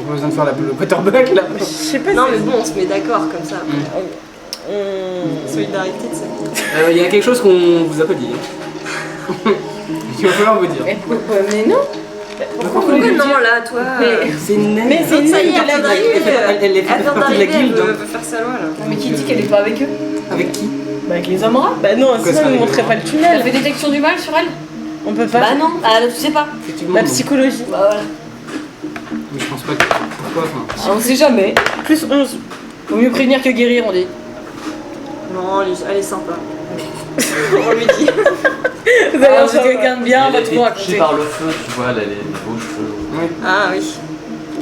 T'as pas besoin de faire le quarterback là. Je sais pas. Non mais bon, on se met d'accord comme ça. Solidarité, tu sais. Il y a quelque chose qu'on vous a pas dit. Il va falloir vous dire. Mais non. Pourquoi non là, toi C'est une naine. Mais c'est ça y est, une elle vient d'arriver. Elle fait Elle vient partie de la d'arriver, elle guilde. veut faire sa loi là. Mais qui dit qu'elle est pas avec eux? Avec qui? Bah avec les Amra. Bah non, Pourquoi sinon ça ils arrive, montraient hein pas le Elle tunnel. fait détection du mal sur elle? On peut pas. Bah non, tu sais pas. Effectivement. La non. psychologie. Bah voilà. Mais je pense pas que. Pourquoi enfin, On sait jamais. Plus 11. Vaut mieux prévenir que guérir, on dit. Non, elle est sympa. On lui dit. Vous allez Ah, en c'est faire quelqu'un de bien, on va Elle tout est vous touchée raconter. par le feu, tu vois, elle a les beaux cheveux. ouais. Ah oui,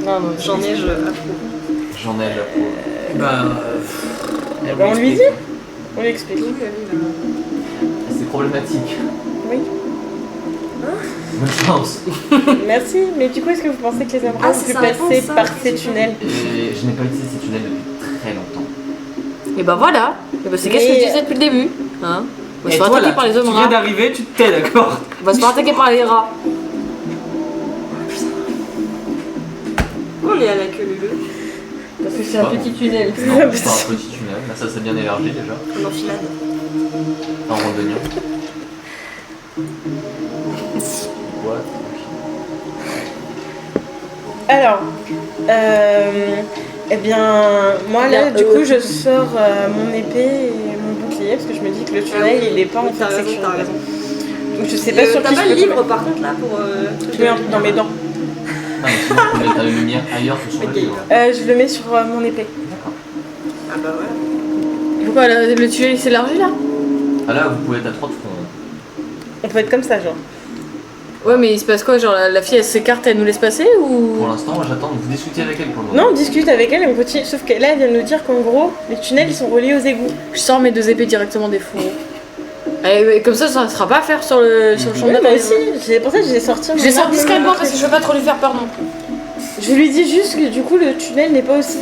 Non, non, j'en ai, je approuve. J'en ai la peau. Bah. Bah, on lui dit. On lui explique. C'est problématique. Oui. Bonne chance. Merci. Mais du coup, est-ce que vous pensez que les Amra Ah, ont c'est pu sa réponse, passer ça, par je ces sais pas. tunnels? Et je n'ai pas utilisé ces tunnels depuis très longtemps. Et bah voilà. Et bah c'est qu'est-ce que je disais depuis le début. Hein on va se Et faire toi, attaquer là, par les hommes tu viens rats. d'arriver, tu te tais, d'accord? On va se faire attaquer par les rats. On est à la queue lulu, Parce que c'est un petit tunnel. Non, c'est un petit tunnel. Là, ça s'est bien élargi déjà. en enfilade. En randonnée. Ouais. Alors, eh bien, moi là, Bien, du coup, je sors mon épée et mon bouclier parce que je me dis que le tunnel, il est pas en T'as raison, section. t'as raison. Donc je sais pas sur T'as qui pas je le peux livre tomber. par contre là pour. Je mets un truc dans mes dents. Non, mais sinon, tu peux mettre la lumière ailleurs que sur le Ok. livre. Je le mets sur mon épée. Ah bah ouais. Pourquoi le tunnel s'élargit là? Ah là, vous pouvez être à 3 de front. On peut être comme ça, genre. Ouais, mais il se passe quoi? Genre la fille elle s'écarte, elle nous laisse passer ou. Pour l'instant, moi j'attends que vous discutiez avec elle pour le moment. Non, on discute avec elle et on continue. Sauf que là, elle vient de nous dire qu'en gros, les tunnels, ils sont reliés aux égouts. Je sors mes deux épées directement des fourreaux. Et comme ça sera pas à faire sur le champ de Ouais, moi bataille. aussi. C'est pour ça que je les sorti. Je les sors discrètement parce que je veux pas trop lui faire peur non plus. Je lui dis juste que du coup, le tunnel n'est pas aussi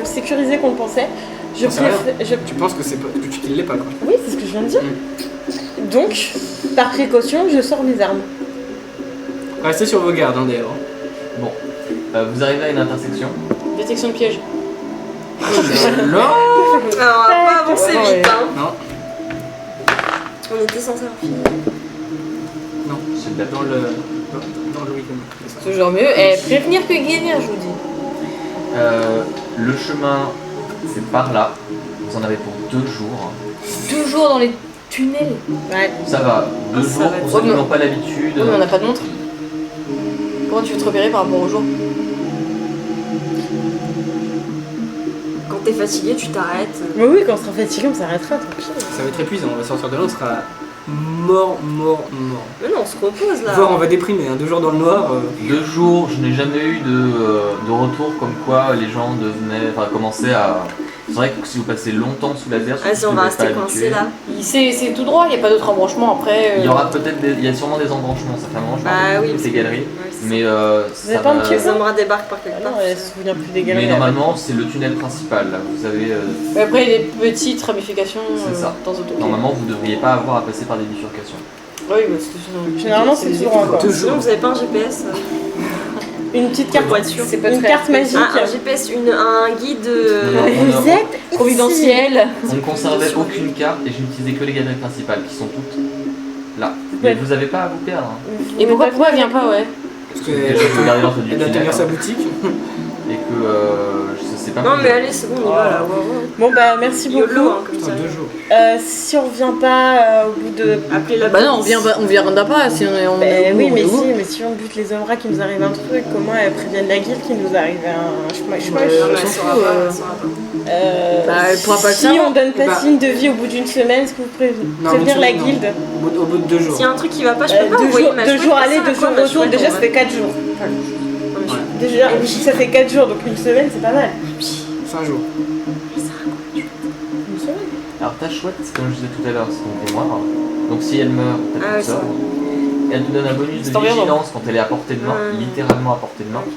sécurisé qu'on le pensait. Je J'en sais rien. préfère. Tu penses que c'est pas que tu l'es pas quoi. Oui, c'est ce que je viens de dire. Donc, par précaution, je sors mes armes. Restez sur vos gardes hein, d'ailleurs. Bon, vous arrivez à une intersection. Détection de piège. Là. Alors, on va pas avancer Ouais. vite hein. Non, On était censé avoir fini. non. C'est de la Dans le week-end. Toujours mieux. Et prévenir que guérir, je vous dis. Le chemin, c'est par là. Vous en avez pour 2 jours. Toujours dans les tunnels. Ouais. Ça va, 2 Ah, ça jours va. pour ceux qui Ouais, n'ont pas l'habitude. Oui, mais on n'a pas de montre. Comment tu veux te repérer par rapport au jour? Quand t'es fatigué, tu t'arrêtes. Mais oui, quand on sera fatigué, on s'arrêtera, tranquille. Ça va être épuisant. On va sortir de là, on sera mort. Mais non, on se repose là. Voire on va déprimer. Hein. 2 jours dans le noir. 2 jours, je n'ai jamais eu de retour comme quoi les gens commençaient à. C'est vrai que si vous passez longtemps sous laser, Vas-y, on va rester coincé là. C'est tout droit, il n'y a pas d'autre embranchement après. Il y aura il y a sûrement des embranchements, ça fait un moment, je me rappelle Bah plus oui. de ces galeries. Ouais, c'est Mais avez ça pas un va- petit Les Amra débarquent par quelque Ah part. non, elle se souvient plus des galeries. Mais normalement, c'est le tunnel principal. Là. Vous avez, Mais après, il y a des petites ramifications C'est ça. dans autres. normalement, vous ne devriez pas avoir à passer par des bifurcations. Oui, parce que Généralement, c'est toujours encore. Sinon, vous avez pas un GPS Une petite carte, pour être sûr. C'est pas une très carte magique. Ah, un GPS, un guide. Non, Vous êtes ici. providentiel. On ne conservait aucune carte et j'ai utilisé que les galeries principales qui sont toutes là. Mais vous n'avez pas à vous perdre. Hein. Et pourquoi elle vient pas, ouais? Parce Déjà, vous regardez l'entrée du qu'elle doit tunnel, tenir sa hein, boutique. et que je sais pas. Non, mais allez, c'est bon, on y va là. Ouais, ouais. Bon bah merci YOLO, beaucoup. hein, comme ça. Putain, 2 jours. Si on revient pas au bout de. Appelez la Bah non, police. on viendra pas si on est. Oui, mais si on bute les Omra qui nous arrive un truc, comment elles préviennent la guilde qui nous arrive un schmoche? Non, mais on elle s'en saura fout, pas, elle saura pas. Bah, elle pourra pas le si savoir. on donne pas Bah. signe de vie au bout d'une semaine, est-ce que vous pouvez Non, prévenir une la semaine, non. guilde? Au bout de 2 jours. S'il y a un truc qui va pas, je peux pas envoyer ma 2 chouette, jours ça, aller, à 2 quoi, jours ma retour, chouette, déjà en ça vrai. fait 4 jours. Non, mais je- Déjà, ça fait 4 jours, donc une semaine c'est pas mal. 5 jours. Une semaine? Alors ta chouette, comme je disais tout à l'heure, c'est ton mémoire. Donc si elle meurt, Ah t'as ouais, tout ça. Elle te donne un bonus C'est de en rien, vigilance quand elle est à portée de main, Ouais. littéralement à portée de main. Ok,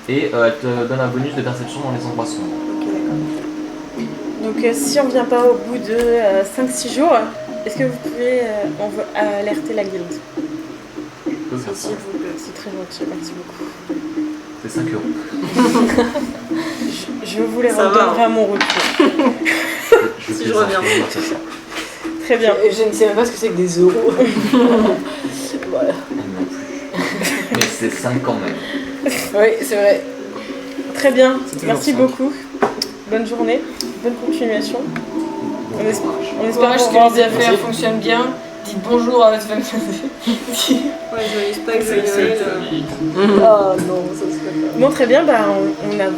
Et elle te donne un bonus de perception dans les endroits sombres. ok, d'accord. Donc si on vient pas au bout de 5-6 jours, est-ce que vous pouvez alerter la guilde? Je peux faire ça. S'il vous plaît. C'est très gentil, merci beaucoup. coûté 5 euros. Je vous les Ça va, redonnerai à mon retour. Je Si fais je ça, reviens. je vais sortir ça. Très bien. Je ne sais même pas ce que c'est que des euros. Voilà. Moi non plus. Mais c'est 5 quand même. Oui, c'est vrai. Très bien. C'est toujours Merci cinq. beaucoup. Bonne journée. Bonne continuation. On espère Courage, vous que revoir les affaires bientôt. fonctionnent bien. Dites bonjour à votre famille. Ouais, joyeux Pâques, joyeux Noël. Oh non, ça se fait pas. Bon, très bien. Bah, on avance.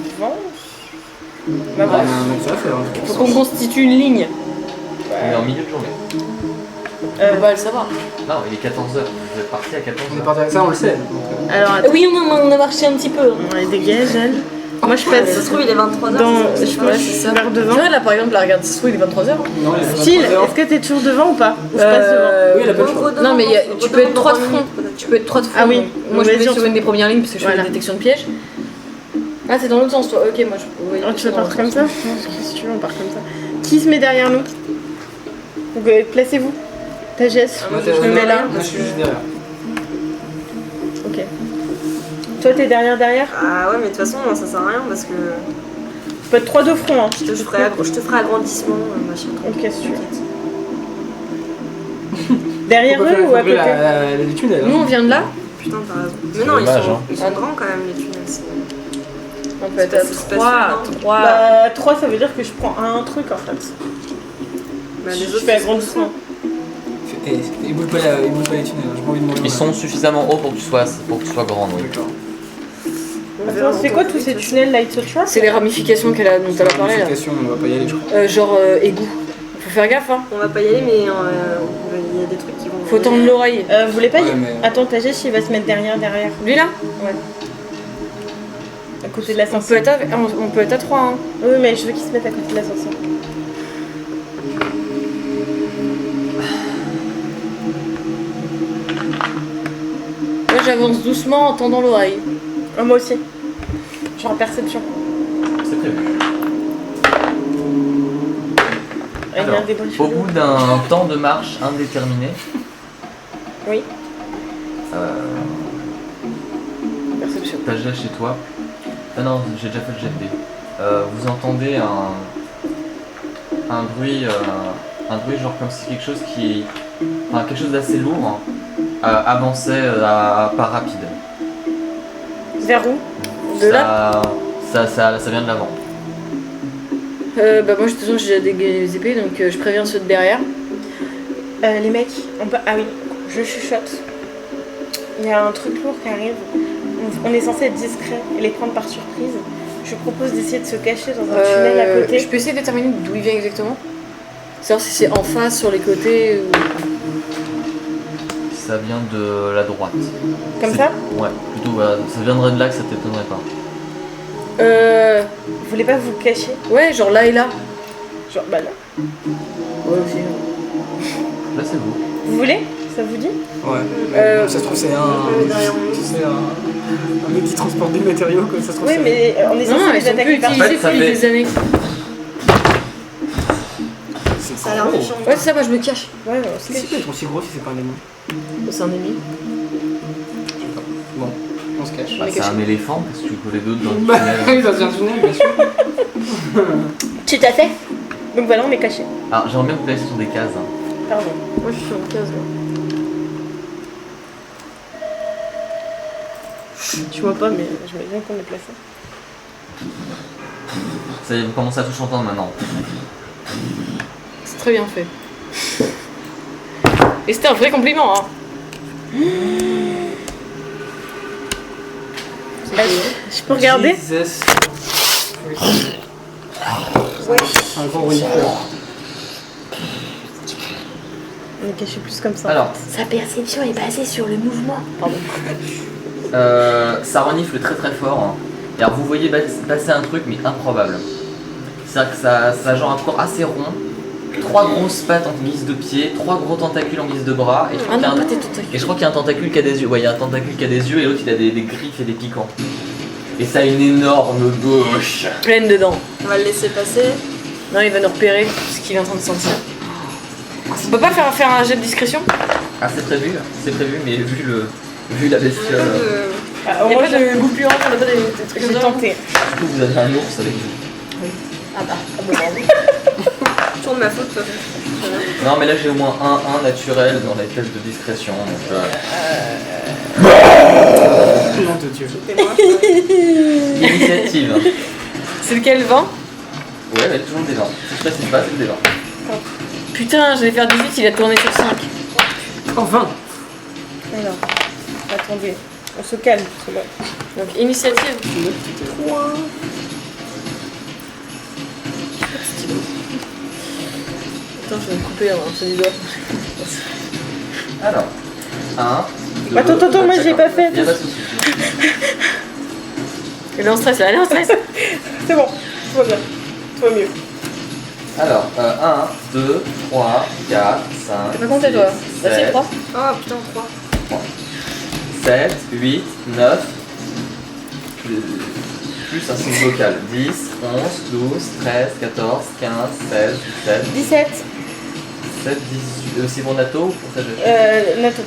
On avance. Ça va faire. Faut qu'on constitue une ligne. On est en milieu de journée. On va le savoir. Non, il est 14h. Vous êtes parti à 14h. On est parti avec ça, on le sait. Alors, attends. Oui, on a marché un petit peu. Ouais, dégage, elle. Moi, je Ça passe se trouve, il est 23h. dans. ça, Je c'est passe c'est ça. vers Tu devant. vois, là par exemple, la regarde, ce soir il est 23h. Non, il est Phil, 23 heures. est-ce que t'es toujours devant ou pas? Ou je passe Oui, il a pas le choix. Non, mais tu peux être 3 de front. Tu peux être 3 de front. Ah oui. donc moi je Vas-y, vais sur on se- une des premières lignes parce que je fais Voilà. la détection de piège. Ah, c'est dans l'autre sens toi. Ok, moi je. Oui, devant. Oh, tu c'est veux dans partir l'autre comme sens. ça? Si tu veux, on part comme ça. Qui se met derrière nous? Donc, placez-vous. Ta Jess, moi, je me mets là. Moi, je suis juste derrière. Ok. Toi, t'es derrière. Ah ouais, mais de toute façon, ça sert à rien parce que Tu peux être 3 de front. Hein. je te ferai agrandissement, machin. Ok, si tu veux. Derrière Faut pas eux faire ou à tomber côté? les tunnels. Nous on vient de là. Putain, t'as raison. Mais non, dommage, ils sont grands quand même, les tunnels. On peut être à C'est pas 3. suffisant. 3. Bah, 3, ça veut dire que je prends un truc en fait. Bah, les Je autres, fais ils sont agrandissement. Ils bougent pas les tunnels, j'ai pas envie de mourir. Ils sont suffisamment hauts pour que tu sois grand. Oui. D'accord. Attends, c'est quoi tous ces tunnels light trap? C'est les ramifications dont elle a parlé là. On va pas y aller, je crois. Genre égout. Faut faire gaffe hein. On va pas y aller, mais il y a des trucs qui vont. Faut tendre l'oreille. Vous voulez pas Ouais, y... mais- Attends, ta Jess, il va se mettre derrière. Lui là À côté de on l'ascenseur. peut être à 3 hein. Oui, mais je veux qu'il se mette à côté de l'ascenseur. Moi j'avance doucement en tendant l'oreille. Oh, moi aussi. Genre perception. C'est prévu. Il y a Alors, un débris au chelou. bout d'un temps de marche indéterminé, Oui. Perception. t'as déjà chez toi. Ah non, j'ai déjà fait le jet de dés. Vous entendez un bruit genre comme si quelque chose qui, enfin quelque chose d'assez lourd avançait à pas rapide. Vers où? De là? Ça vient de l'avant. Bah moi de toute façon j'ai des épées donc je préviens ceux de derrière. Les mecs, ah oui, je chuchote. Il y a un truc lourd qui arrive. On est censé être discret et les prendre par surprise. Je propose d'essayer de se cacher dans un tunnel à côté. Je peux essayer de déterminer d'où il vient exactement. Savoir si c'est en face, sur les côtés ou. Ça vient de la droite. Comme C'est- ça? Ouais, plutôt ça viendrait de là que ça t'étonnerait pas. Vous voulez pas vous cacher? Ouais, genre là et là. Genre, bah là. Ouais aussi. Là c'est vous. Vous voulez? Ça vous dit? Ouais. Ça se trouve, c'est derrière nous. un outil de transport des matériaux, comme ça se trouve. Oui, c'est- mais on est Non, censé ils les sont plus attaquer par utilisés fait, ça depuis fait- des années. Ça a l'air méchant. Ouais, c'est ça, moi je me cache. Ouais, on se Si cache. c'est peut être aussi gros si c'est pas un ennemi. C'est un ennemi. Je sais pas. Bon, on se cache. Bah, Mais c'est caché. un éléphant, qu'est-ce que tu veux les d'autres dans le Bah tunnel? oui, ça vient un tunnel, bien sûr. Tu t'as fait? Donc voilà, on est caché. Alors j'aimerais bien que vous placer sur des cases. Pardon. Moi je suis en case là. Tu vois pas, mais je mets bien qu'on est placé. Ça y est, vous commencez à tout entendre maintenant. C'est très bien fait. Et c'était un vrai compliment hein. Je peux regarder? Jesus. Un gros runiqueur. On est caché plus comme ça. Alors, Sa perception est basée sur le mouvement. Pardon. ça renifle très très fort. Hein. Et alors vous voyez passer un truc mais improbable. C'est-à-dire que ça a genre un corps assez rond, 3 grosses pattes en guise de pied, 3 gros tentacules en guise de bras, et je crois Ah qu'il y a non, un- pas tes tentacules. et je crois qu'il y a un tentacule qui a des yeux. Ouais, il y a un tentacule qui a des yeux et l'autre il a des griffes et des piquants. Et ça a une énorme bouche. Pleine dedans. On va le laisser passer. Non, il va nous repérer ce qu'il est en train de sentir. On peut pas faire un jet de discrétion? Ah c'est prévu, mais vu la bestiole. Ah, au Il y a moins, pas de goût puant, on a pas des trucs j'ai comme ça. tenté. Du coup, vous avez un ours avec vous. Ah bah, bravo. Toujours de ma faute, toi. Non, mais là j'ai au moins un naturel dans les tests de discrétion. Donc, Nom de Dieu. C'était moi. initiative. C'est lequel, 20? Ouais, elle est toujours le D20. Si je précise pas, c'est le D20. Putain, je vais faire 18, il a tourné sur 5. Oh, 20. Alors, attendez, on se calme. C'est bon. Donc, initiative. Attends, je vais me couper un morceau du doigt. Alors, 1. Attends, moi, j'ai pas fait. Il y a pas de souci. Elle est en stress, là, elle est en stress. C'est bon, tout va bien. Tout va mieux. Alors, 1, 2, 3, 4, 5. T'as pas compté, toi? Bah, c'est 3. Oh putain, 3. 7, 8, 9. Plus un signe vocal. 10, 11, 12, 13, 14, 15, 16, 17. 17, 7, 18. C'est pour Nato ou pour ta geste Nato,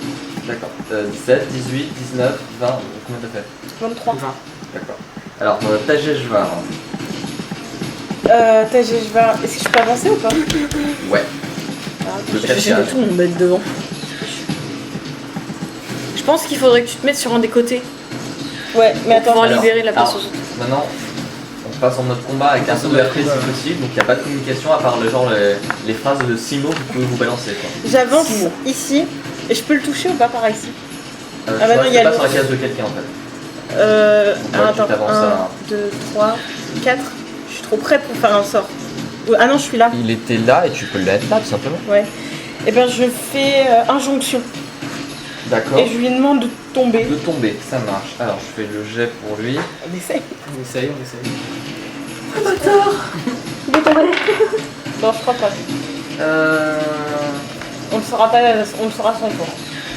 D'accord. 17, 18, 19, 20. Combien t'as fait 23. 20. D'accord. Alors, ta Jejvar. Est-ce que je peux avancer ou pas? Ouais. Le J'ai cache-cache. tout mon bête devant. Je pense qu'il faudrait que tu te mettes sur un des côtés Ouais, mais pour pouvoir attends. Alors, libérer la place alors, aux autres. Maintenant, on passe en mode combat avec un passe en peu de mode RP combat. si possible, donc il n'y a pas de communication à part les phrases de 6 mots que vous pouvez vous balancer. Quoi. J'avance ici, et je peux le toucher ou pas par ici? Je bah non, crois que il y a c'est pas le- sur la case de quelqu'un en fait. Tu t'avances à- 2, 3, 4. Je suis trop près pour faire un sort. Ah non, je suis là. Il était là et tu peux l'être là tout simplement. Ouais. Et ben je fais injonction. D'accord. Et je lui demande de tomber. De tomber, ça marche. Alors je fais le jet pour lui. On essaye. On essaye, on essaye. Il est tombé. Non, je crois pas. On le saura pas, on le saura à son tour,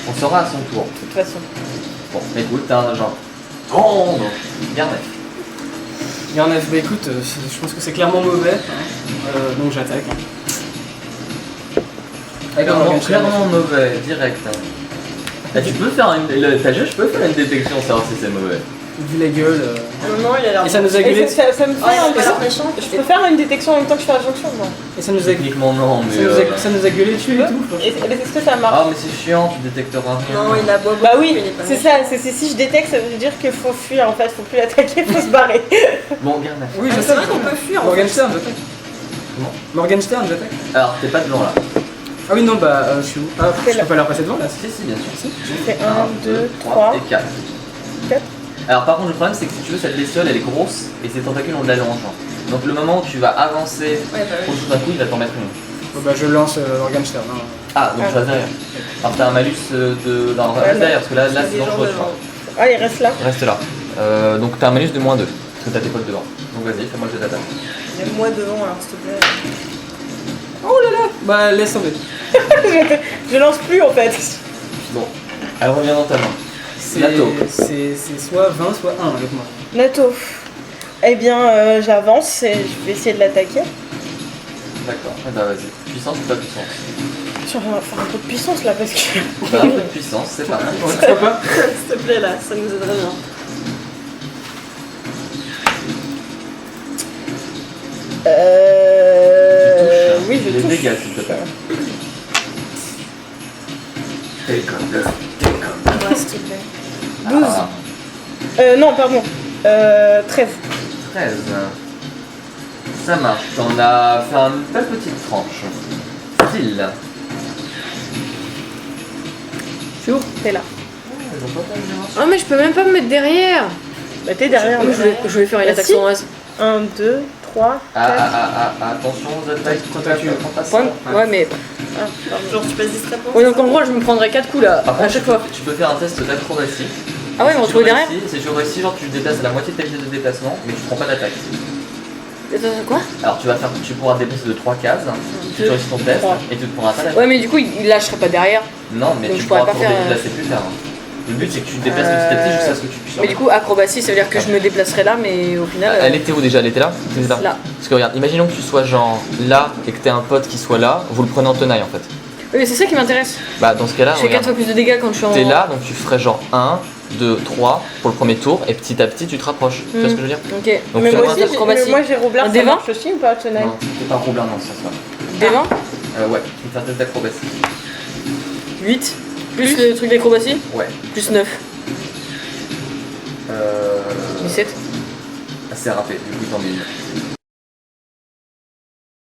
On saura à son tour. de toute façon. Bon, écoute, t'as un genre. Grande Garnet. Il y en a, bah écoute, je pense que c'est clairement mauvais. Hein. Donc j'attaque. Avec un organe Clairement mauvais, direct. Ah, tu peux faire ta jeu, je peux faire une détection, savoir si c'est mauvais. Vu la gueule. Non, il a l'air. Et ça nous a Et gueulé. ça me fait Ah, il a un pas l'air méchant. Je peux faire une détection en même temps que je fais l'injonction, moi. Et ça nous a, Techniquement non, mais. ça nous a gueulé dessus et tout. Et est-ce que ça marche? Ah mais c'est chiant, tu détecteras rien. Non, il a bois. Bah oui, il est pas c'est méchant. ça, c'est si je détecte, ça veut dire qu'il faut fuir en fait, faut plus l'attaquer, faut se barrer. Bon, Garnet. Oui, Ah, je c'est sais. vrai qu'on peut fuir. en fait. Morgenstern, j'attaque. Comment Morgenstern, j'attaque. Alors, t'es pas devant là. Ah oui, non, bah je suis où? Ah, je peux pas la passer devant là. Si, bien sûr. Je fais 1, 2, 3, et 4. 4. Alors, par contre, le problème, c'est que si tu veux, cette bestiole, elle est grosse et ses tentacules ont de la longe. Donc, le moment où tu vas avancer Ouais, bah oui. contre tout d'un coup, il va t'en mettre une. Bon, bah je lance Morgenstern. Hein. Ah, donc tu vas derrière. Alors, t'as un malus de. Non, reste Ouais, derrière parce que là, Il y a c'est des gens dangereux, tu devant. vois. Ah, il reste là. Reste là. Donc, t'as un malus de -2 parce que t'as tes potes devant. Donc, vas-y, fais-moi le jet d'attaque. Il y a moi devant, alors s'il te plaît. Oh là là. Bah laisse tomber. Je lance plus en fait. Bon, elle revient dans ta main. Nato. C'est soit 20, soit 1 avec moi. Nato. Eh bien, j'avance et je vais essayer de l'attaquer. D'accord, bah vas-y. Puissance ou pas puissance? Je vais faire un peu de puissance là parce que. Bah, un peu de puissance, c'est parti. Pourquoi pas? S'il te plaît, là, ça nous aiderait bien. Oui, je Les touche. dégâts, s'il te plaît. Ouais, s'il te plaît. 12. Ah, Non, pardon. 13. 13. Ça marche, t'en as fait une belle petite tranche. Style. Je suis où? T'es là. Ah, mais je peux même pas me mettre derrière. Bah, t'es derrière. Ah, mais je voulais faire une Bah, attaque si. sournoise. 1, 2, 3, 4. Attention aux attaques. Tentacules. Ouais, mais. Ah, pardon. Genre, tu passes discrètement. Ouais, donc en gros, je me prendrais 4 coups là, Par à contre, chaque fois. tu peux faire un test d'acrobatie. Ah ouais, mais on Si se trouve tu derrière. réussis- Si tu réussis, genre tu déplaces à la moitié de ta vitesse de déplacement, mais tu prends pas d'attaque. Attends, quoi? Alors tu pourras déplacer de 3 cases, si tu deux, réussis ton test, trois. et tu te prendras pas d'attaque. Ouais, mais du coup, il lâcherait pas derrière. Non, mais Donc, tu je pourrais pourras pas te faire, déplacer plus tard. Le but c'est que tu te déplaces petit à petit jusqu'à ce que tu puisses. Mais du coup, acrobatie, ça veut dire que je me déplacerai là, mais au final. Elle était où déjà? Elle était là? Elle était là. Là. Parce que regarde, imaginons que tu sois genre là et que t'aies un pote qui soit là, vous le prenez en tenaille en fait. Oui, mais c'est ça qui m'intéresse. Bah dans ce cas-là, Je fais 4 regarde, fois plus de dégâts quand je suis en. t'es là, donc tu ferais genre 1, 2, 3 pour le premier tour et petit à petit tu te rapproches. Tu vois ce que je veux dire? Ok. Donc Mais tu moi vois, aussi, acrobatie. moi j'ai Roublard, Un ça D20? marche aussi ou pas, Tenaille? non, c'est pas Roublard, non, ça se passe. Des 20 Ouais, tu fais un test d'acrobatie. 8 plus le truc d'acrobatie Ouais. plus 9. Euh... 17. Assez rapide, du coup t'en mets une.